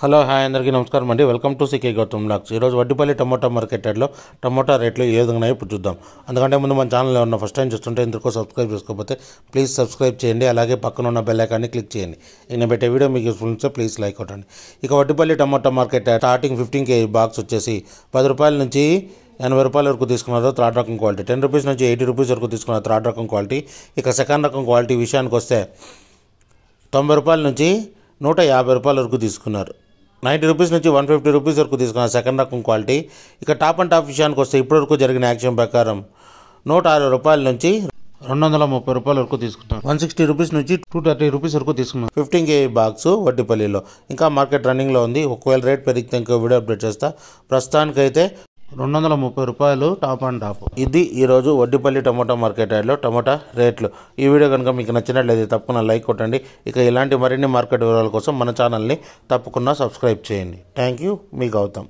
Hello hi అందరికీ నమస్కారం అండి. Welcome to CK Gautham blogs. ఈరోజు వడ్డిపల్లి టమోటా మార్కెట్ యార్డ్లో టమోటా రేట్లు ఏ విధంగా ఉన్నాయో ఇప్పుడు చూద్దాం. అందుకంటే ముందు మన ఛానల్ ఏమన్నా ఫస్ట్ టైం చూస్తుంటే ఇందుకు సబ్స్క్రైబ్ చేసుకోకపోతే ప్లీజ్ సబ్స్క్రైబ్ చేయండి. అలాగే పక్కన ఉన్న బెల్ ఐకాన్ని క్లిక్ చేయండి. నేను పెట్టే వీడియో మీకు యూస్ఫుల్ ఉంటే ప్లీజ్ లైక్ కొట్టండి. ఇక Vaddipalli tomato market yard starting 15 kg box వచ్చేసి 10 రూపాయల నుంచి 80 రూపాయల వరకు తీసుకున్నారు థర్డ్ రకం క్వాలిటీ, 10 రూపీస్ నుంచి 80 రూపీస్ వరకు తీసుకున్నారు థర్డ్ రకం క్వాలిటీ. ఇక సెకండ్ రకం క్వాలిటీ విషయానికి వస్తే 90 రూపాయల నుంచి 150 రూపాయల వరకు తీసుకున్నారు. 90 రూపీస్ నుంచి 150 రూపీస్ వరకు తీసుకున్నారు సెకండ్ రకం క్వాలిటీ. ఇక టాప్ అండ్ టాప్ విషయానికి వస్తే ఇప్పటివరకు జరిగిన యాక్షన్ ప్రకారం 160 రూపాయల నుంచి 230 రూపాయల వరకు తీసుకున్నారు. 160 రూపీస్ నుంచి 230 రూపీస్ వరకు తీసుకున్నారు 15 kg బాక్స్ వడ్డిపల్లిలో. ఇంకా మార్కెట్ రన్నింగ్లో ఉంది. ఒకవేళ రేట్ పెరిగితే ఇంకో వీడియో అప్డేట్ చేస్తా. ప్రస్తుతానికైతే 230 రూపాయలు టాప్ అండ్ టాప్. ఇది ఈరోజు వడ్డిపల్లి టమోటా మార్కెట్ యార్డ్లో టమోటా రేట్లు. ఈ వీడియో కనుక మీకు నచ్చినట్లయితే తప్పకుండా లైక్ కొట్టండి. ఇక ఇలాంటి మరిన్ని మార్కెట్ వివరాల కోసం మన ఛానల్ని తప్పకుండా సబ్స్క్రైబ్ చేయండి. థ్యాంక్ యూ, మీ గౌతమ్.